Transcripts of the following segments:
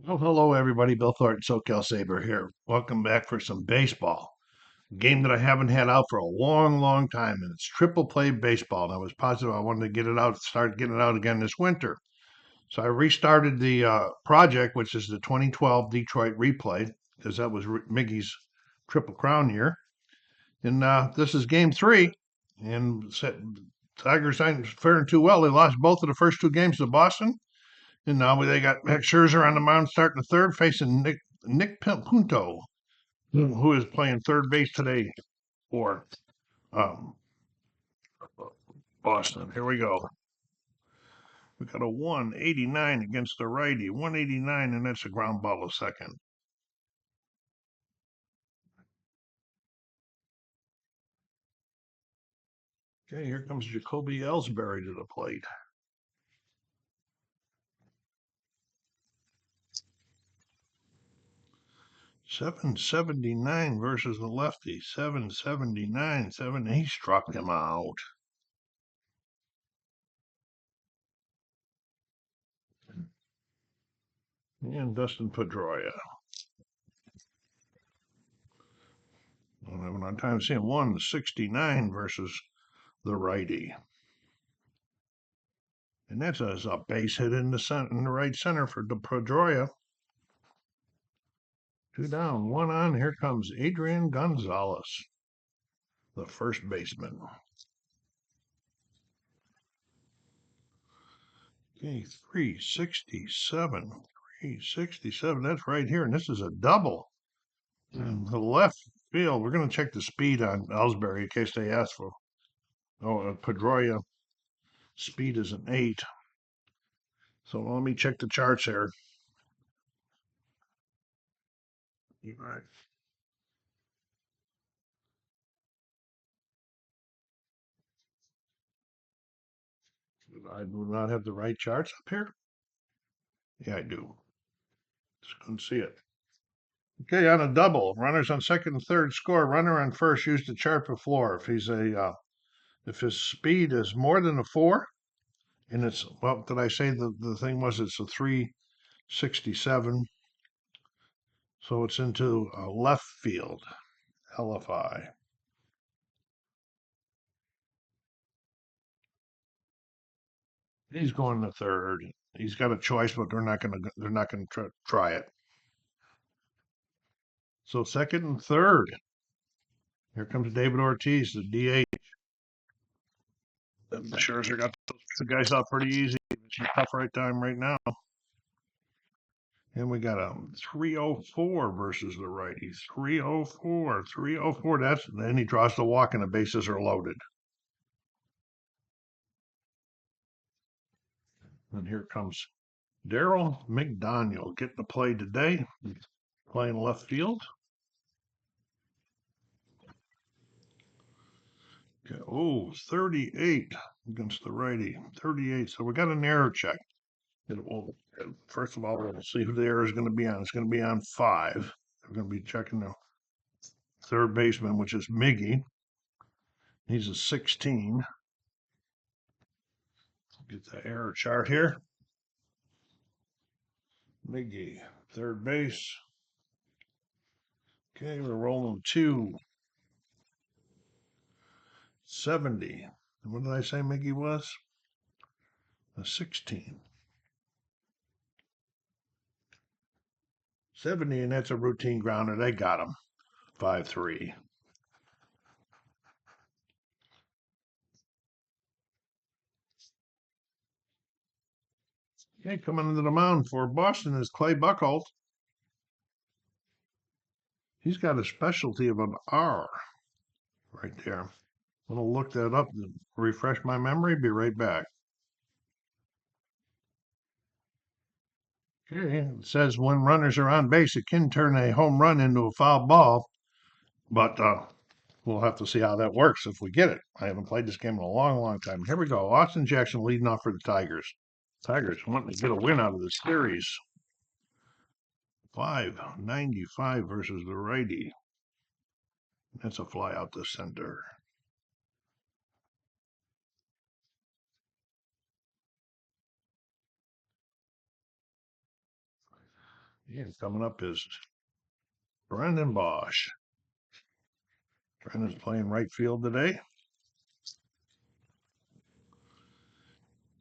Well, hello everybody. Bill Thornton, SoCal Saber here. Welcome back for some baseball. A game that I haven't had out for a long, long time, and it's triple play baseball. And I was positive I wanted to get it out, start getting it out again this winter. So I restarted the project, which is the 2012 Detroit replay, because that was Miggy's Triple Crown year. And this is game three. And Tigers aren't faring too well. They lost both of the first two games to Boston. And now they got Max Scherzer on the mound starting the third, facing Nick Punto, who is playing third base today for um, Boston. Here we go. We got a 189 against the righty, 189, and that's a ground ball a second. Okay, here comes Jacoby Ellsbury to the plate. .779 versus the lefty. 779, he struck him out. And Dustin Pedroia. I'm having a hard time seeing 169 versus the righty. And that's a base hit in the right center for Pedroia. Two down, one on. Here comes Adrian Gonzalez, the first baseman. Okay, 367. 367. That's right here. And this is a double. And the left field, we're going to check the speed on Ellsbury in case they ask for. Pedroia speed is an 8. So let me check the charts here. All right. I do not have the right charts up here. Yeah, I do. Just couldn't see it. Okay, on a double, runners on second and third score. Runner on first, use the chart before. If his speed is more than a 4, and it's, well, did I say the thing was it's a 367, so it's into left field, LFI. He's going to third. He's got a choice, but they're not gonna try it. So second and third. Here comes David Ortiz, the DH. Scherzer got the guys out pretty easy. It's a tough right time right now. And we got a 304 versus the righty. 304, 304. Then he draws the walk and the bases are loaded. And here comes Daryl McDaniel getting the play today. He's playing left field. Okay. Oh, 38 against the righty. 38. So we got an error check. First of all, we'll see who the error is going to be on. It's going to be on 5. We're going to be checking the third baseman, which is Miggy. He's a 16. Get the error chart here. Miggy, third base. Okay, we're rolling 270. And what did I say Miggy was? A 16. 70, and that's a routine grounder. They got him. 5-3. Okay, coming into the mound for Boston is Clay Buchholz. He's got a specialty of an R right there. I'm going to look that up and refresh my memory. Be right back. Okay, it says when runners are on base, it can turn a home run into a foul ball, but we'll have to see how that works if we get it. I haven't played this game in a long, long time. Here we go. Austin Jackson leading off for the Tigers. Tigers wanting to get a win out of this series. 595 versus the righty. That's a fly out the center. And coming up is Brendan Bosch. Brendan's playing right field today.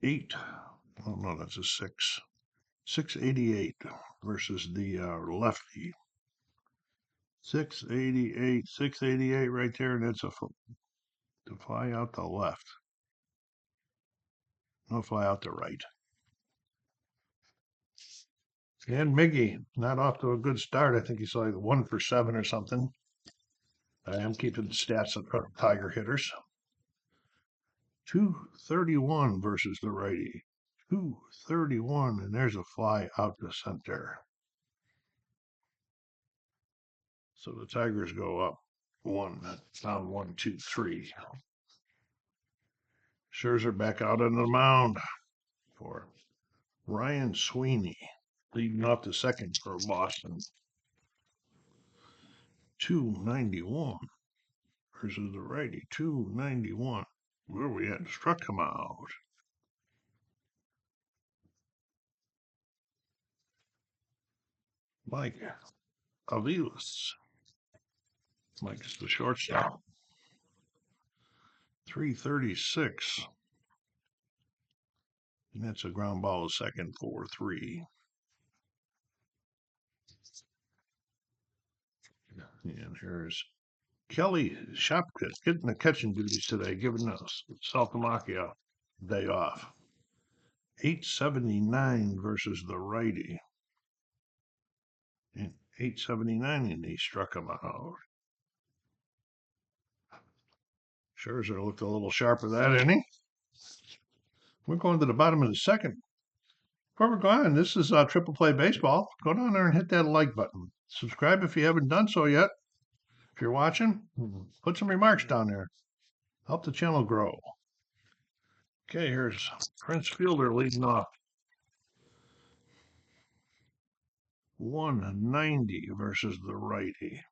8. Oh, no, that's a 6. 688 versus the lefty. 688 right there, and it's to fly out the left. No, fly out the right. And Miggy, not off to a good start. I think he's like 1 for 7 or something. I am keeping the stats of Tiger hitters. 231 versus the righty. 231, and there's a fly out to center. So the Tigers go up 1, down 1, 2, 3. Scherzer back out on the mound for Ryan Sweeney, leading off the second for Boston. 291 versus the righty. 291. Where are we at? Struck him out. Mike Aviles. Mike's the shortstop. 336. And that's a ground ball to second, 4-3. And here's Kelly Shopkins getting the catching duties today, giving us Saltamachia day off. 879 versus the righty. And 879, and he struck him out. Scherzer looked a little sharp of that, didn't he? We're going to the bottom of the second. Before we're going, this is Triple Play Baseball. Go down there and hit that like button. Subscribe if you haven't done so yet. If you're watching, put some remarks down there. Help the channel grow. Okay, here's Prince Fielder leading off. 190 versus the righty.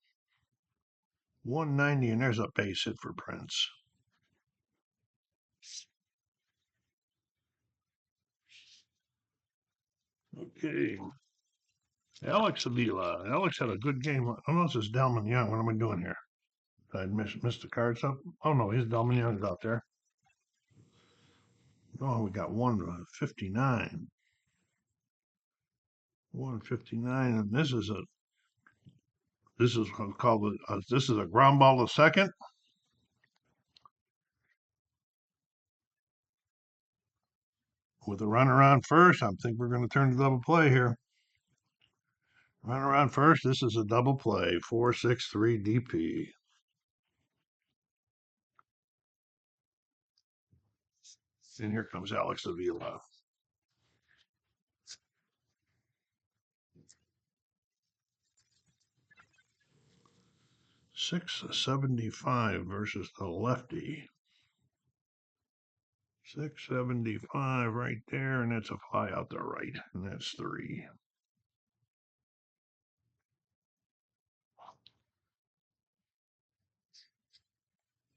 190, and there's a base hit for Prince. Okay. Alex Avila. Alex had a good game. Oh, this is Delman Young. What am I doing here? I missed the cards up. Oh, no, he's Delman Young's out there. Oh, we got 159. 159, and this is called this is a ground ball to second. With a runner on first, I think we're going to turn to double play here. Runner on first. This is a double play. 4-6-3 DP. And here comes Alex Avila. .675 versus the lefty. 675 right there, and that's a fly out the right, and that's 3.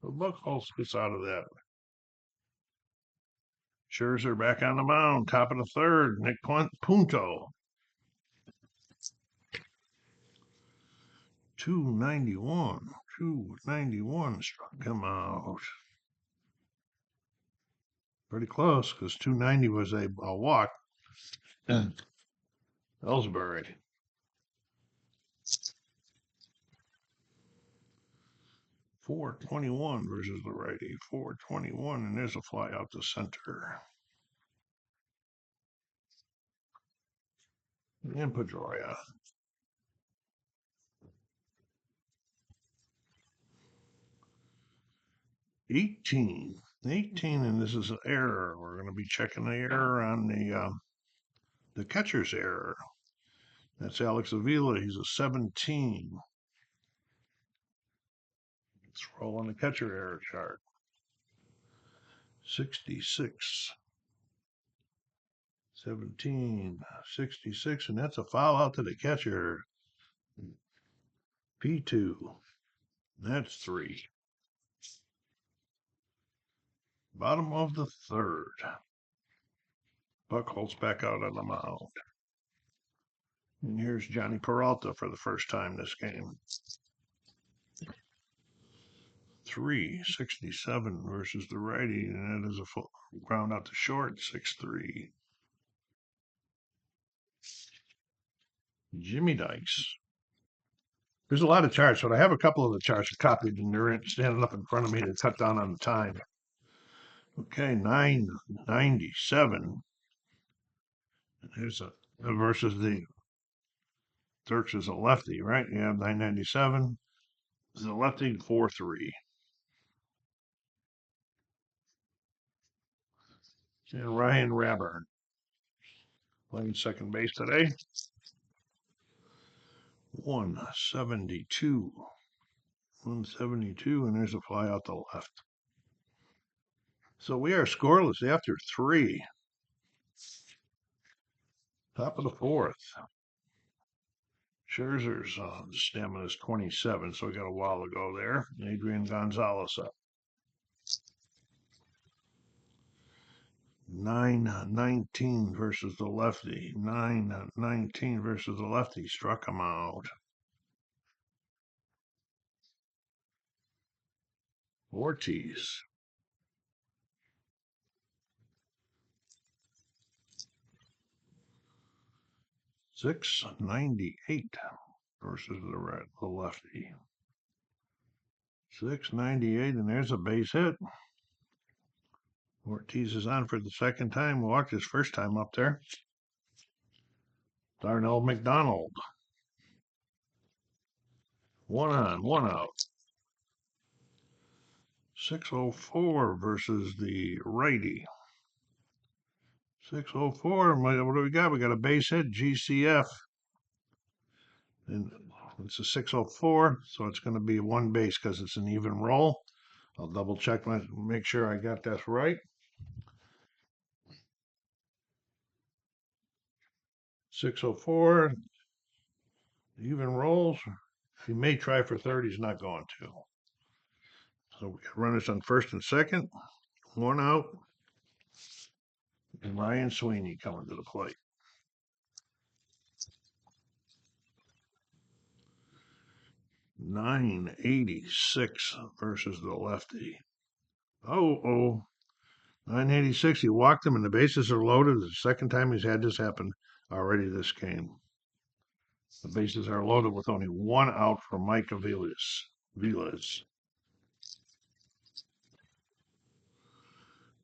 So Buchholz gets out of that. Scherzer back on the mound, top of the third. Nick Punto. 291. 291 struck him out. Pretty close, because 290 was a walk. Ellsbury. 421 versus the righty. 421, and there's a fly out to center. And Pedroia. 18, and this is an error. We're going to be checking the error on the catcher's error. That's Alex Avila. He's a 17. Let's roll on the catcher error chart. 66. 17, 66, and that's a foul out to the catcher. P2. That's 3. Bottom of the third. Buchholz back out on the mound. And here's Johnny Peralta for the first time this game. 367 versus the righty, and that is a full ground out to short, 6-3. Jimmy Dykes. There's a lot of charts, but I have a couple of the charts copied, and they're standing up in front of me to cut down on the time. Okay, 997. Here's a versus the Turks is a lefty, right? Yeah, 997. This is a lefty, 4-3. And Ryan Raburn playing second base today. 172. 172, and there's a fly out the left. So we are scoreless after 3. Top of the 4th. Scherzer's stamina is 27, so we got a while to go there. Adrian Gonzalez up. 919 versus the lefty. 919 versus the lefty. Struck him out. Ortiz. 698 versus the lefty. 698, and there's a base hit. Ortiz is on for the second time. Walked his first time up there. Darnell McDonald. 1 on, 1 out. 604 versus the righty. 604. What do we got? We got a base hit, GCF. And it's a 604, so it's going to be one base because it's an even roll. I'll double check, make sure I got that right. 604, even rolls. He may try for third, he's not going to. So we got runners on first and second, 1 out, and Ryan Sweeney coming to the plate. 986 versus the lefty. 986. He walked him, and the bases are loaded. It's the second time he's had this happen already this game. The bases are loaded with only 1 out for Mike Aviles.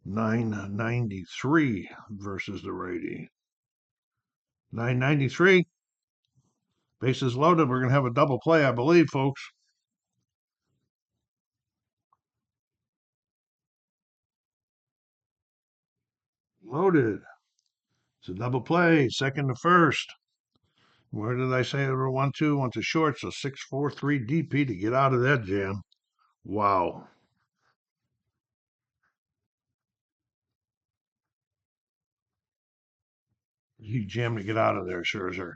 993 versus the righty. 993. Bases loaded. We're going to have a double play, I believe, folks. Loaded. It's a double play, second to first. Where did I say there were 1-2, 1 to short? So 6-4-3 DP to get out of that jam. Wow. He jammed to get out of there, Scherzer.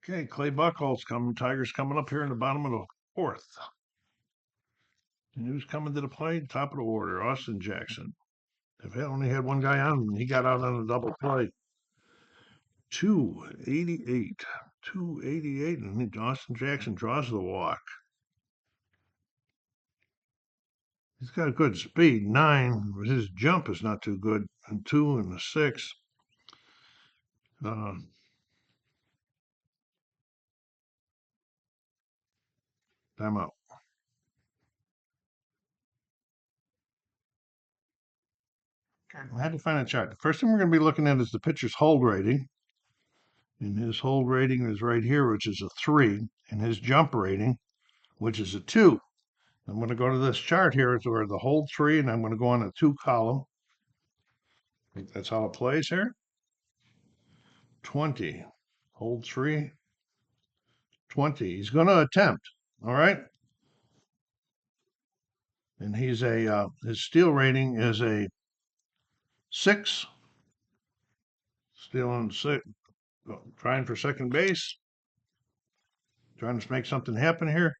Okay, Clay Buchholz coming. Tigers coming up here in the bottom of the 4th. And who's coming to the plate? Top of the order, Austin Jackson. If they only had one guy on, he got out on a double play. 288. 288, and Austin Jackson draws the walk. He's got good speed. 9, but his jump is not too good. And 2 and a 6. Timeout. I had to find a chart. The first thing we're going to be looking at is the pitcher's hold rating. And his hold rating is right here, which is a 3. And his jump rating, which is a 2. I'm going to go to this chart here. It's where the hold 3, and I'm going to go on a 2 column. I think that's how it plays here. 20. Hold 3. 20. He's going to attempt. All right. And he's his steal rating is a 6. Stealing 6. Trying for second base. Trying to make something happen here.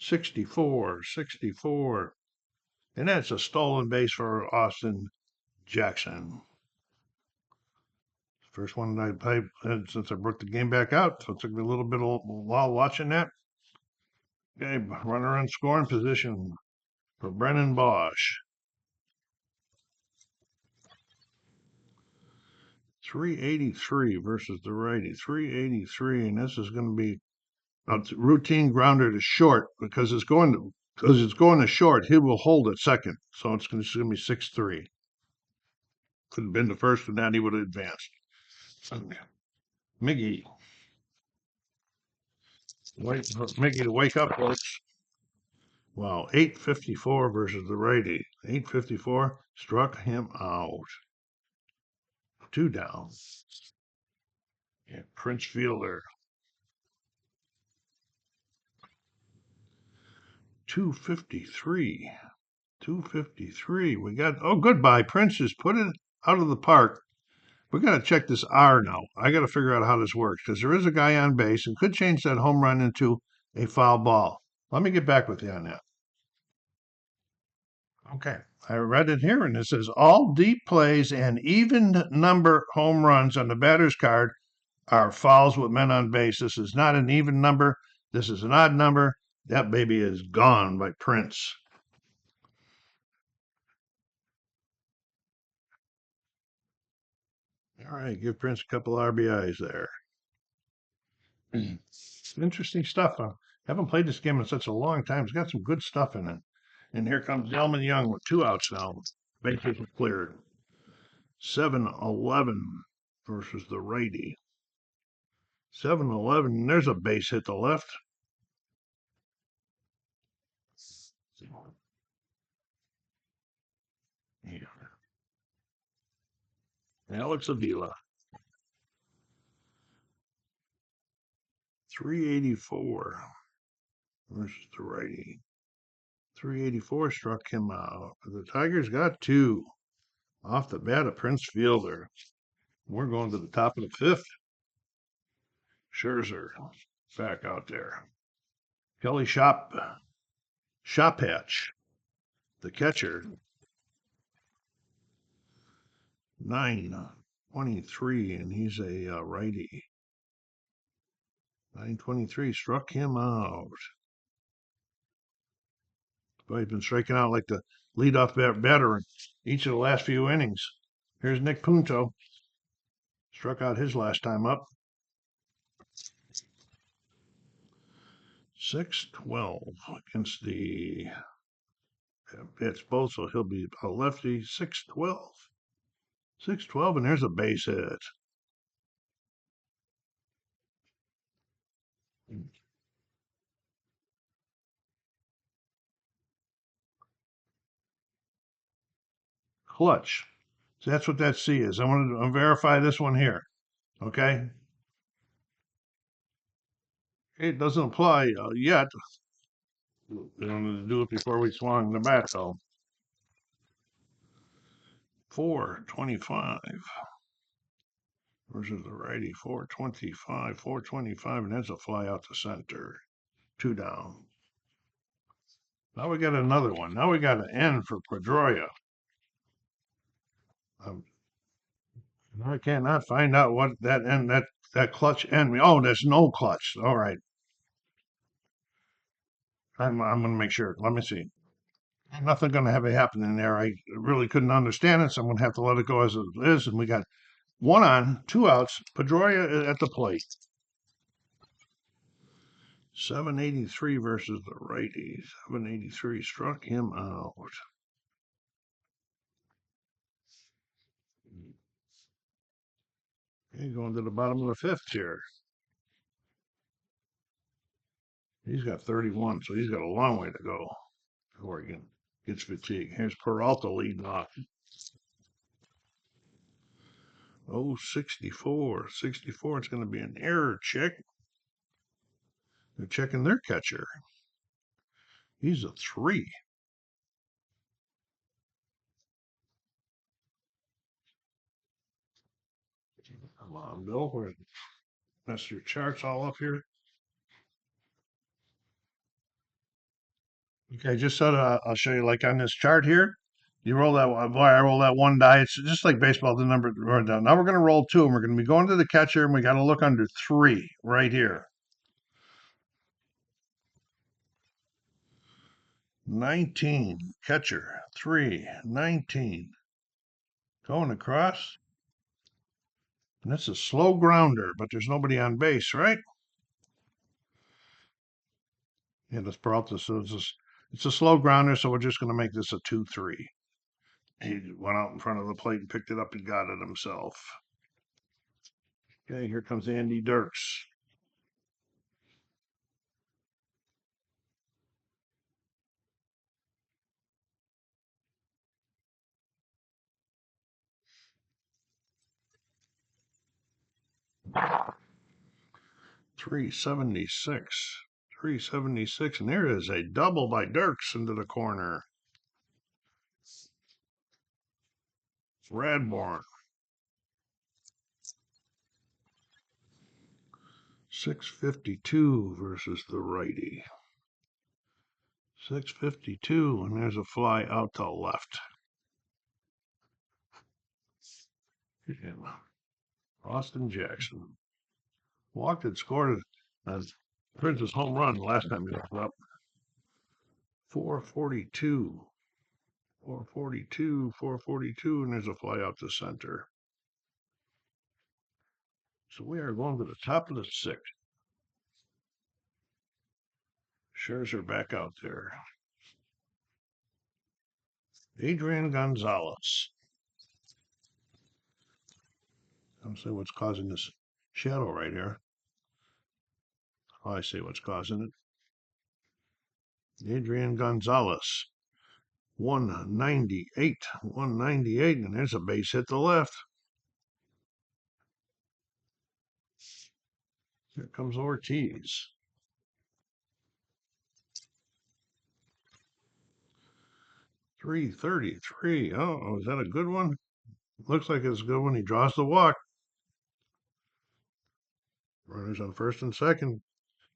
64. And that's a stolen base for Austin Jackson. First one I played since I brought the game back out, so it took me a little bit of while watching that. Okay, runner in scoring position for Brennan Bosch. 383 versus the righty. 383, and this is going to be a routine grounder to short because it's going to short. He will hold at second, so it's going to be 6-3. Could have been the first, and then he would have advanced. Miggy, Miggy to wake up, folks. Wow, 854 versus the righty. 854 struck him out. 2 down. Yeah, Prince Fielder. 253. 253. We got, oh, goodbye. Prince has put it out of the park. We got to check this R now. I got to figure out how this works because there is a guy on base and could change that home run into a foul ball. Let me get back with you on that. Okay. I read it here and it says all deep plays and even number home runs on the batter's card are fouls with men on base. This is not an even number. This is an odd number. That baby is gone by Prince. All right, give Prince a couple RBIs there. Interesting stuff. I haven't played this game in such a long time. It's got some good stuff in it. And here comes Delman Young with 2 outs now. Bases cleared. 7-11 versus the righty. 7-11. There's a base hit to left. Yeah. Alex Avila. 384 versus the righty. 384 struck him out. The Tigers got 2 off the bat of Prince Fielder. We're going to the top of the 5th. Scherzer back out there. Kelly Shophatch, the catcher. 923, and he's a righty. 923 struck him out. But he's been striking out like the leadoff batter in each of the last few innings. Here's Nick Punto. Struck out his last time up. 6-12 against the it's both, so he'll be a lefty. 6-12. 6-12, and there's a base hit. Clutch. So that's what that C is. I want to verify this one here. Okay. It doesn't apply yet. We wanted to do it before we swung the bat, though. 425 versus the righty. 425, 425, and that's a fly out to center. 2 down. Now we got another one. Now we got an N for Pedroia. I cannot find out what that N, that clutch N means. Oh, there's no clutch. All right. I'm going to make sure. Let me see. Nothing going to have it happen in there. I really couldn't understand it, so I'm going to have to let it go as it is. And we got 1 on, 2 outs. Pedroia at the plate. 783 versus the righty. 783 struck him out. Okay, going to the bottom of the 5th here. He's got 31, so he's got a long way to go before he gets fatigued. Here's Peralta leading off. Oh, 64. 64. It's going to be an error check. They're checking their catcher. He's a 3. Come on, Bill. Mess your charts all up here. Okay, just so I'll show you, like on this chart here, You roll that one. Boy, I roll that one die. It's just like baseball. The number run down. Now we're going to roll two, and we're going to be going to the catcher, and we got to look under three right here. 19 catcher 3 19 going across, and it's a slow grounder, but there's nobody on base, right? Yeah, this Peralta says it's a slow grounder, so we're just going to make this a 2-3. He went out in front of the plate and picked it up and got it himself. Okay, here comes Andy Dirks. .376, .376, and there is a double by Dirks into the corner. Radborn. 652 versus the righty. 652, and there's a fly out to left. And Austin Jackson walked and scored a Prince's home run last time he was up. 442, 442, 442, and there's a fly out to center. So we are going to the top of the sixth. Scherzer back out there. Adrian Gonzalez. I'll say what's causing this shadow right here. I say what's causing it. Adrian Gonzalez. 198, 198, and there's a base hit to left. Here comes Ortiz. .333. Oh, is that a good one? Looks like it's a good one. He draws the walk. Runners on first and second.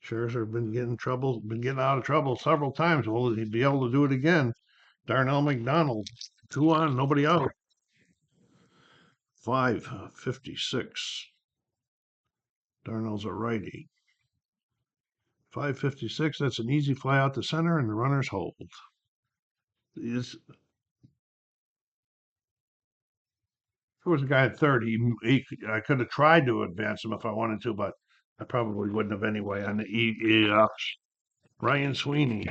Scherzer been getting out of trouble several times. Will he be able to do it again? Darnell McDonald, 2 on, nobody out. 556. Darnell's a righty. 556. That's an easy fly out to center, and the runners hold. If there was a guy at third, I could have tried to advance him if I wanted to, but I probably wouldn't have anyway. On the Ryan Sweeney,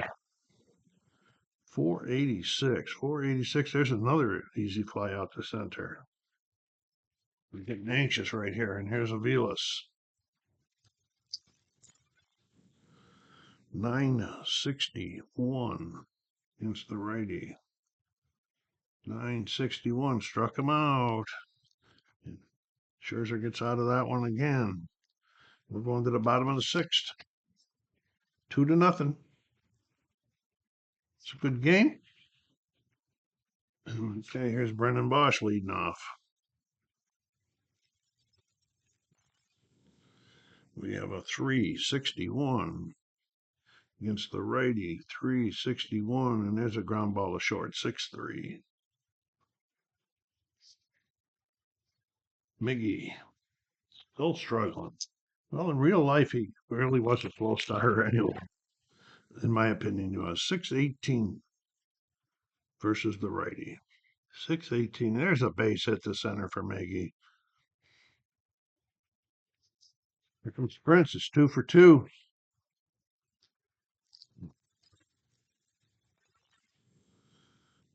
486, 486. There's another easy fly out to center. We're getting anxious right here, and here's Avilas. 961 against the righty. 961 struck him out. Scherzer gets out of that one again. We're going to the bottom of the sixth. 2-0. It's a good game. Okay, here's Brendan Bosch leading off. We have a 361 against the righty. 361, and there's a ground ball to short. 6-3. Miggy still struggling. Well, in real life, he really was a slow starter anyway. In my opinion, he was 618 versus the righty. 618. There's a base hit to center for Miggy. Here comes Prince. It's 2 for 2.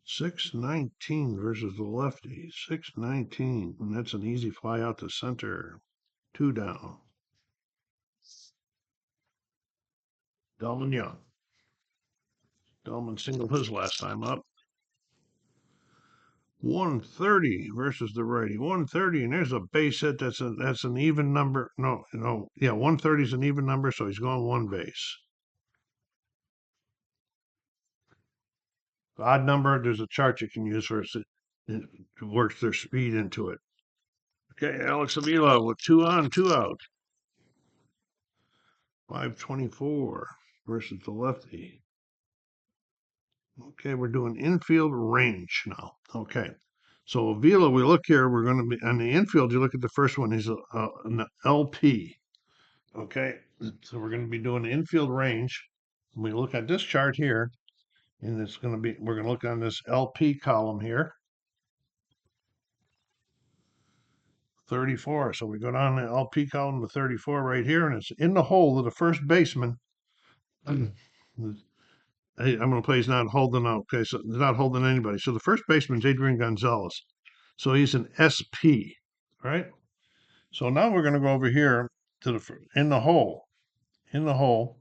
619 versus the lefty. 619, and that's an easy fly out to center. 2 down. Delman Young. Delman singled his last time up. 130 versus the righty. 130, and there's a base hit. That's an even number. No, 130 is an even number, so he's going one base. Odd number, there's a chart you can use for it. It works their speed into it. Okay, Alex Avila with 2 on, 2 out. 524 versus the lefty. Okay, we're doing infield range now. Okay. So Avila, we look here, we're going to be on the infield. You look at the first one, he's an LP. Okay. So we're going to be doing the infield range. We look at this chart here, and it's going to be, we're going to look on this LP column here, 34. So we go down the LP column to 34 right here, and it's in the hole of the first baseman. I'm going to play, he's not holding out. Okay, so he's not holding anybody. So the first baseman's Adrian Gonzalez. So he's an SP, right? So now we're going to go over here to in the hole, in the hole.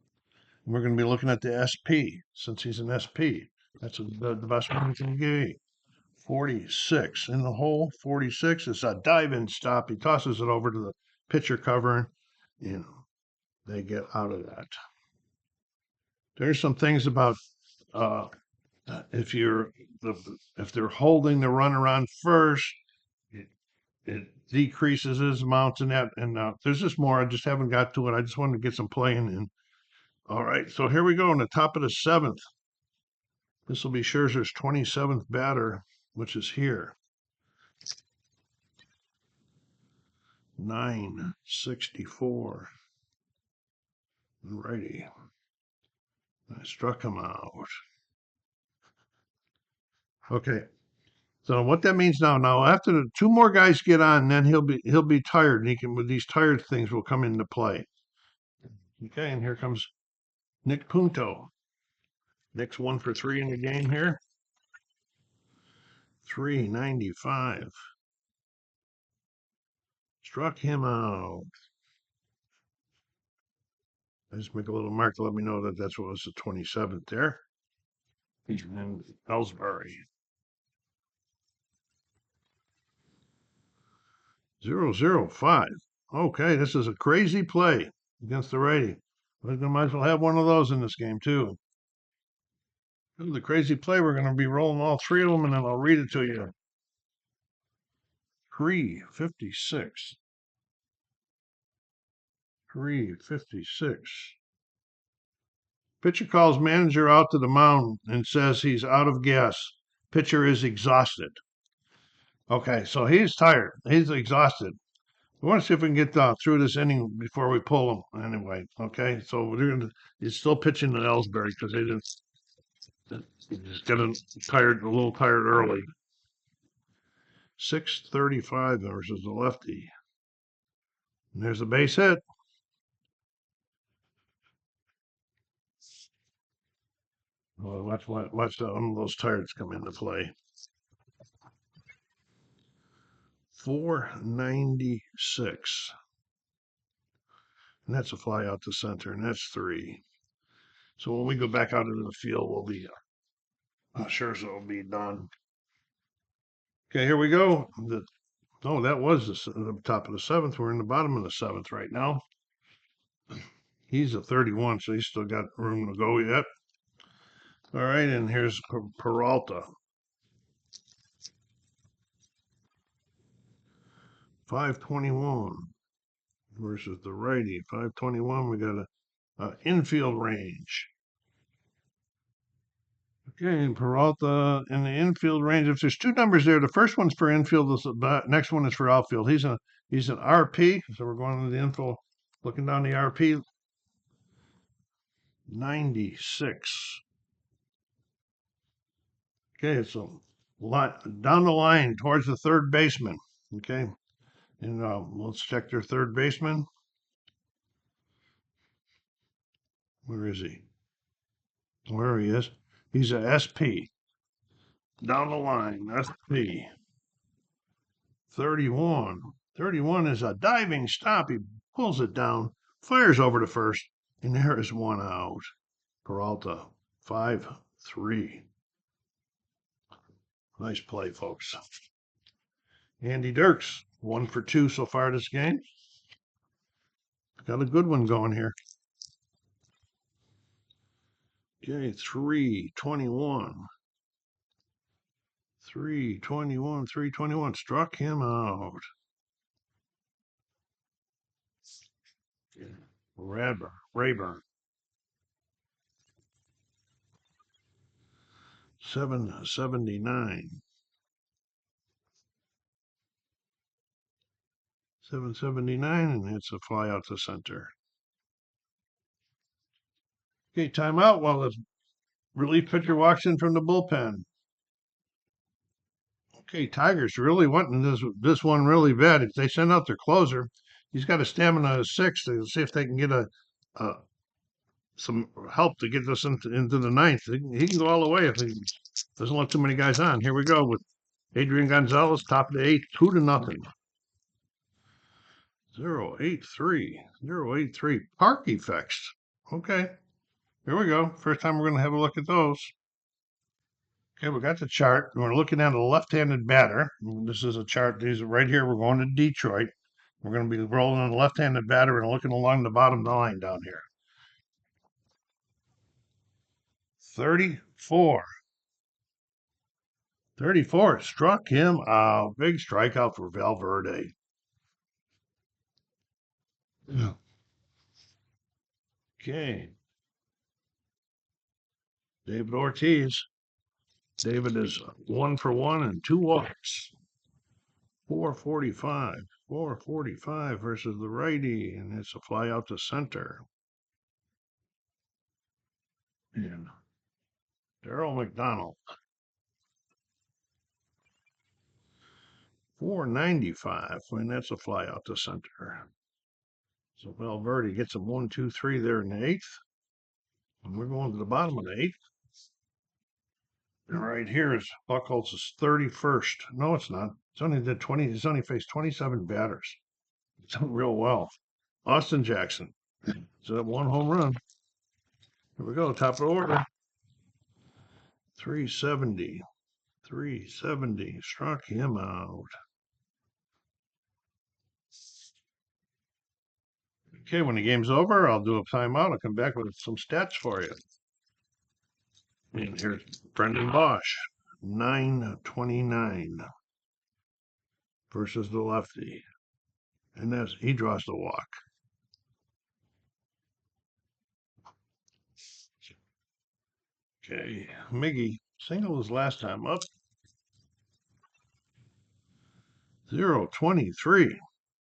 And we're going to be looking at the SP since he's an SP. That's the best one we can give. 46 in the hole. 46. It's a dive-in stop. He tosses it over to the pitcher covering. You know, they get out of that. There's some things about uh, if you're if they're holding the runner on first, it decreases his amounts in that. And there's just more. I just haven't got to it. I just wanted to get some playing in. All right, so here we go on the top of the seventh. This will be Scherzer's 27th batter, which is here. 964. Righty. I struck him out. Okay. So what that means now after the two more guys get on, then he'll be tired, and he can with these tired things will come into play. Okay, and here comes Nick Punto. Nick's 1 for 3 in the game here. 395. Struck him out. I just make a little mark to let me know that that's what was the 27th there. And Ellsbury. 005. Okay, this is a crazy play against the righty. We might as well have one of those in this game, too. This is a crazy play. We're going to be rolling all three of them, and then I'll read it to you. 356. 356. Pitcher calls manager out to the mound and says he's out of gas. Pitcher is exhausted. Okay, so he's tired. He's exhausted. We want to see if we can get through this inning before we pull him. Anyway, okay. So he's still pitching to Ellsbury because they just got a little tired early. 635 versus the lefty. And there's a base hit. Well, watch one of those tires come into play. 496. And that's a fly out to center, and that's 3. So when we go back out into the field, we'll be sure so it'll be done. Okay, here we go. That was the top of the 7th. We're in the bottom of the 7th right now. He's a 31, so he's still got room to go yet. All right, and here's Peralta. 521 versus the righty. 521, we got a infield range. Okay, and Peralta in the infield range. If there's two numbers there, the first one's for infield, the next one is for outfield. He's an RP, so we're going to the infield, looking down the RP. 96. Okay, so down the line towards the third baseman. Okay, and let's check their third baseman. Where is he? Where he is? He's a SP. Down the line, SP. 31. 31 is a diving stop. He pulls it down, fires over to first, and there is one out. Peralta, 5-3. Nice play, folks. Andy Dirks, 1 for 2 so far this game. Got a good one going here. Okay, 321. 321, 321. Struck him out. Rayburn. 779. 779, and it's a fly out to center. Okay, timeout while the relief pitcher walks in from the bullpen. Okay, Tigers really wanting this one really bad. If they send out their closer, he's got a stamina of 6 to see if they can get a some help to get this into the ninth. He can go all the way if he doesn't let too many guys on. Here we go with Adrian Gonzalez, top of the 8th, 2-0. 083, 083. Park effects. Okay, here we go. First time we're going to have a look at those. Okay, we got the chart. We're looking at a left-handed batter. This is a chart. These are right here. We're going to Detroit. We're going to be rolling on a left-handed batter and looking along the bottom of the line down here. 34. 34 struck him out. Big strikeout for Valverde. Okay. David Ortiz. David is 1 for 1 and 2 walks. 445. 445 versus the righty, and it's a fly out to center. And Darryl McDonald. 495, and that's a fly out to center. So Valverde gets him 1, 2, 3 there in the 8th. And we're going to the bottom of the 8th. And right here is Buchholz's 31st. No, it's not. It's only the 20. He's only faced 27 batters. It's done real well. Austin Jackson. So 1 home run. Here we go. Top of the order. 370. 370. Struck him out. Okay, when the game's over, I'll do a timeout. I'll come back with some stats for you. And here's Brendan Bosch, 929 versus the lefty. And he draws the walk. Okay, Miggy, single his last time up. 0-23.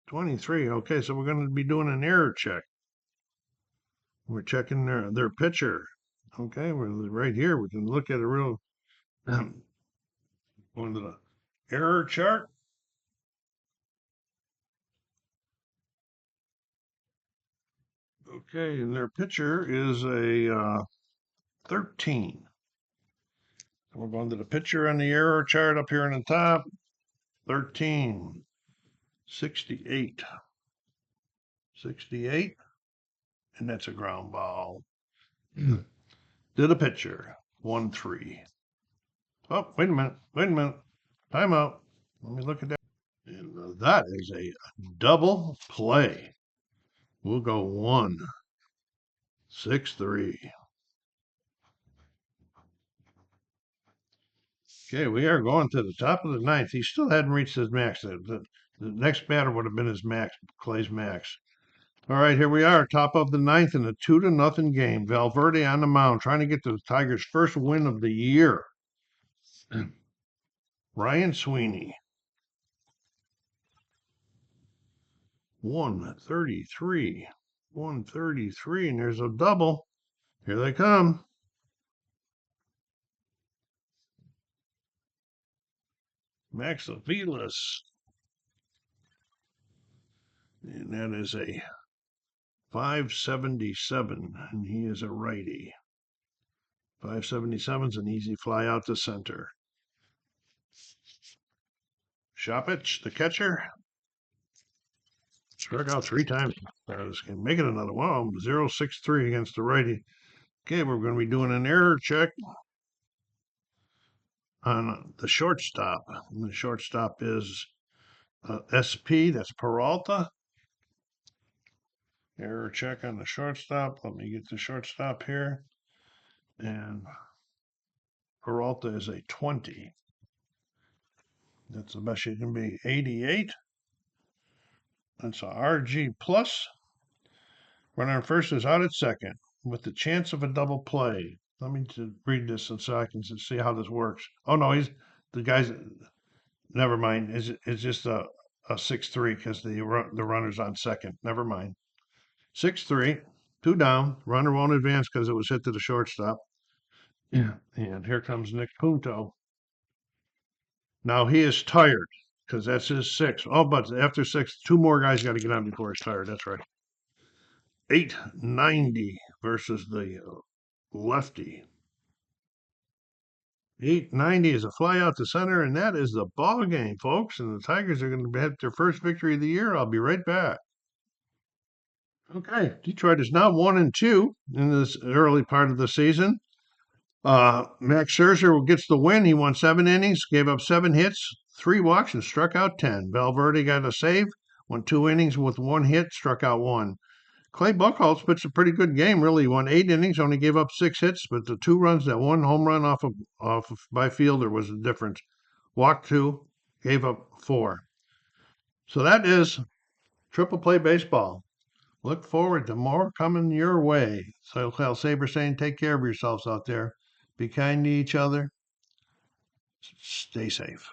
23. Okay, so we're going to be doing an error check. We're checking their pitcher. Okay, we're right here. We can look at a real one of the error chart. Okay, and their pitcher is a 13. We're going to the pitcher on the error chart up here on the top. 13. 68. 68. And that's a ground ball. To the pitcher. 1-3. Oh, wait a minute. Timeout. Let me look at that. And that is a double play. We'll go 1, 6-3. Okay, we are going to the top of the 9th. He still hadn't reached his max. The next batter would have been his max, Clay's max. All right, here we are, top of the 9th in a 2-0 game. Valverde on the mound, trying to get the Tigers' first win of the year. Ryan Sweeney. 133. 133, and there's a double. Here they come. Max Aviles. And that is a 577, and he is a righty. 577's an easy fly out to center. Shopich, the catcher, struck out 3 times. This game. Make it another one. 0-6-3 against the righty. Okay, we're going to be doing an error check on the shortstop. And the shortstop is SP, that's Peralta. Error check on the shortstop. Let me get the shortstop here. And Peralta is a 20. That's the best you can be. 88. That's a RG plus. Runner first is out at second with the chance of a double play. Let me read this so I can see how this works. Oh no, the guy's. Never mind. It's just a 6-3 because the runner's on second. Never mind. 6-3, two down. Runner won't advance because it was hit to the shortstop. Yeah. And here comes Nick Punto. Now he is tired because that's his six. Oh, but after six, two more guys got to get on before he's tired. That's right. 890 versus the lefty. 890 is a fly out to center, and that is the ball game, folks. And the Tigers are going to have their first victory of the year. I'll be right back. Okay, Detroit is now 1-2 in this early part of the season. Max Scherzer gets the win. He won 7 innings, gave up 7 hits, 3 walks, and struck out 10. Valverde got a save, went 2 innings with 1 hit, struck out 1. Clay Buchholz pitched a pretty good game, really. He won 8 innings, only gave up 6 hits, but the 2 runs, that 1 home run off of by Fielder was the difference. Walked 2, gave up 4. So that is triple play baseball. Look forward to more coming your way. So Kyle Saber saying, take care of yourselves out there. Be kind to each other. Stay safe.